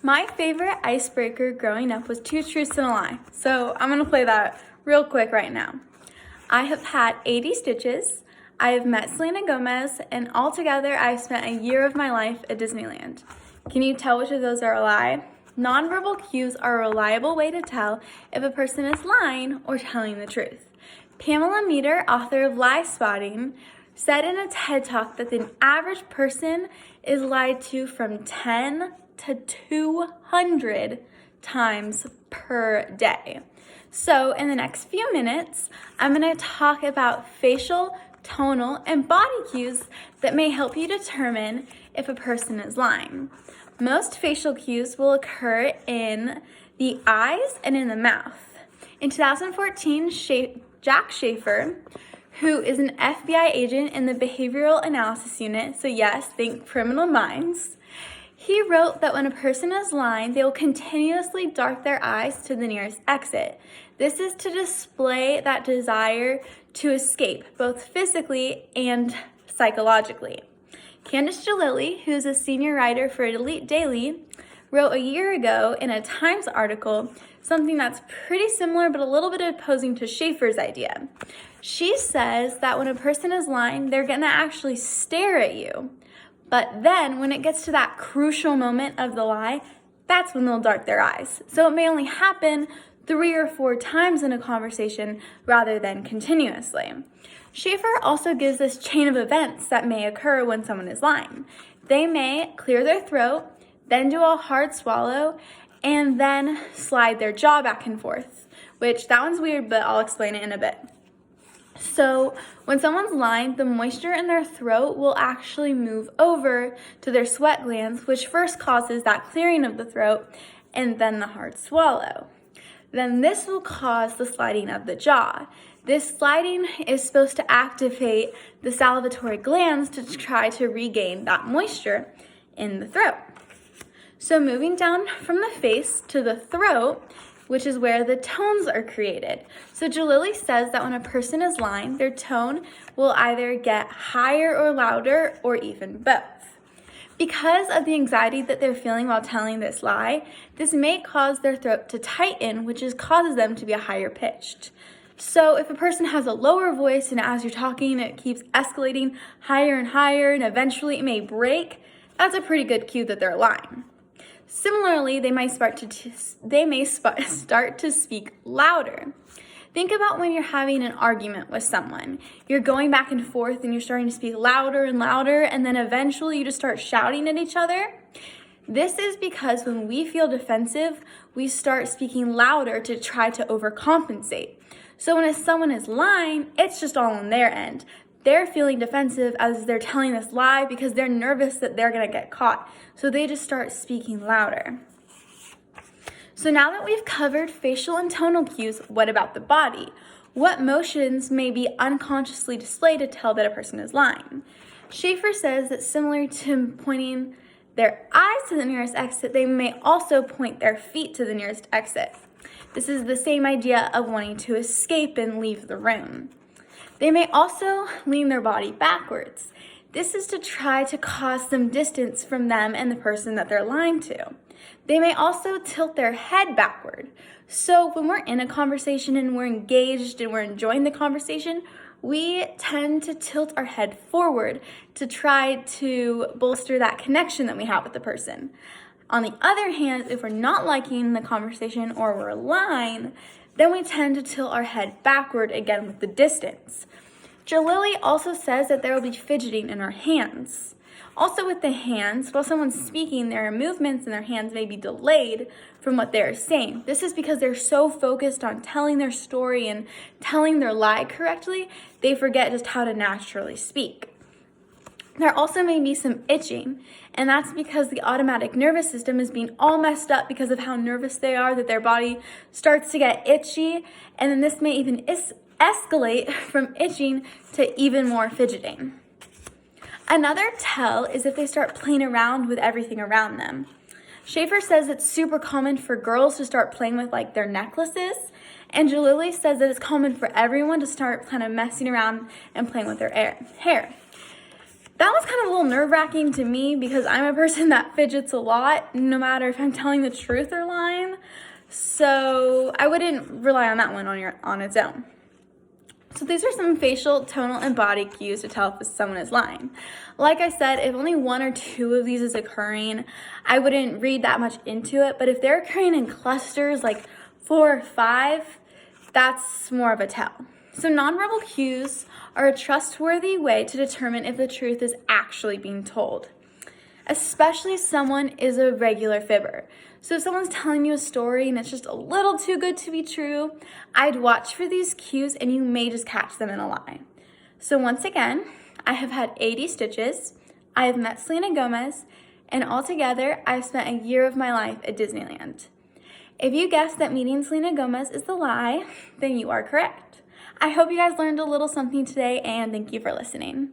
My favorite icebreaker growing up was two truths and a lie. So I'm gonna play that real quick right now. I have had 80 stitches. I have met Selena Gomez, and altogether I've spent a year of my life at Disneyland. Can you tell which of those are a lie? Nonverbal cues are a reliable way to tell if a person is lying or telling the truth. Pamela Meter, author of Lie Spotting, said in a TED Talk that the average person is lied to from 10 to 200 times per day. So in the next few minutes, I'm going to talk about facial, tonal, and body cues that may help you determine if a person is lying. Most facial cues will occur in the eyes and in the mouth. In 2014, Jack Schaefer, who is an FBI agent in the Behavioral Analysis Unit, so yes, think Criminal Minds, he wrote that when a person is lying, they will continuously dart their eyes to the nearest exit. This is to display that desire to escape, both physically and psychologically. Candace Jalili, who's a senior writer for Elite Daily, wrote a year ago in a Times article something that's pretty similar but a little bit opposing to Schaefer's idea. She says that when a person is lying, they're gonna actually stare at you. But then when it gets to that crucial moment of the lie, that's when they'll dart their eyes. So it may only happen 3 or 4 times in a conversation rather than continuously. Schaefer also gives this chain of events that may occur when someone is lying. They may clear their throat, then do a hard swallow, and then slide their jaw back and forth, which that one's weird, but I'll explain it in a bit. So when someone's lying, the moisture in their throat will actually move over to their sweat glands, which first causes that clearing of the throat and then the hard swallow. Then this will cause the sliding of the jaw. This sliding is supposed to activate the salivatory glands to try to regain that moisture in the throat. So moving down from the face to the throat, which is where the tones are created. So Jalili says that when a person is lying, their tone will either get higher or louder or even both. Because of the anxiety that they're feeling while telling this lie, this may cause their throat to tighten, which causes them to be a higher pitched. So if a person has a lower voice and as you're talking, it keeps escalating higher and higher and eventually it may break, that's a pretty good cue that they're lying. Similarly, they may start to speak louder. Think about when you're having an argument with someone. You're going back and forth and you're starting to speak louder and louder, and then eventually you just start shouting at each other. This is because when we feel defensive, we start speaking louder to try to overcompensate. So when someone is lying, it's just all on their end. They're feeling defensive as they're telling this lie because they're nervous that they're gonna get caught. So they just start speaking louder. So now that we've covered facial and tonal cues, what about the body? What motions may be unconsciously displayed to tell that a person is lying? Schaefer says that similar to pointing their eyes to the nearest exit, they may also point their feet to the nearest exit. This is the same idea of wanting to escape and leave the room. They may also lean their body backwards. This is to try to cause some distance from them and the person that they're lying to. They may also tilt their head backward. So when we're in a conversation and we're engaged and we're enjoying the conversation, we tend to tilt our head forward to try to bolster that connection that we have with the person. On the other hand, if we're not liking the conversation or we're lying, then we tend to tilt our head backward again with the distance. Jalili also says that there will be fidgeting in our hands. Also with the hands, while someone's speaking, their movements in their hands may be delayed from what they're saying. This is because they're so focused on telling their story and telling their lie correctly, they forget just how to naturally speak. There also may be some itching, and that's because the automatic nervous system is being all messed up because of how nervous they are, that their body starts to get itchy, and then this may even escalate from itching to even more fidgeting. Another tell is if they start playing around with everything around them. Schaefer says it's super common for girls to start playing with like their necklaces, and Jalili says that it's common for everyone to start kind of messing around and playing with their hair. That was kind of a little nerve-wracking to me because I'm a person that fidgets a lot, no matter if I'm telling the truth or lying. So I wouldn't rely on that one on its own. So these are some facial, tonal, and body cues to tell if someone is lying. Like I said, if only one or two of these is occurring, I wouldn't read that much into it. But if they're occurring in clusters, like 4 or 5, that's more of a tell. So nonverbal cues are a trustworthy way to determine if the truth is actually being told, especially if someone is a regular fibber. So if someone's telling you a story and it's just a little too good to be true, I'd watch for these cues and you may just catch them in a lie. So once again, I have had 80 stitches, I have met Selena Gomez, and altogether, I've spent a year of my life at Disneyland. If you guessed that meeting Selena Gomez is the lie, then you are correct. I hope you guys learned a little something today, and thank you for listening.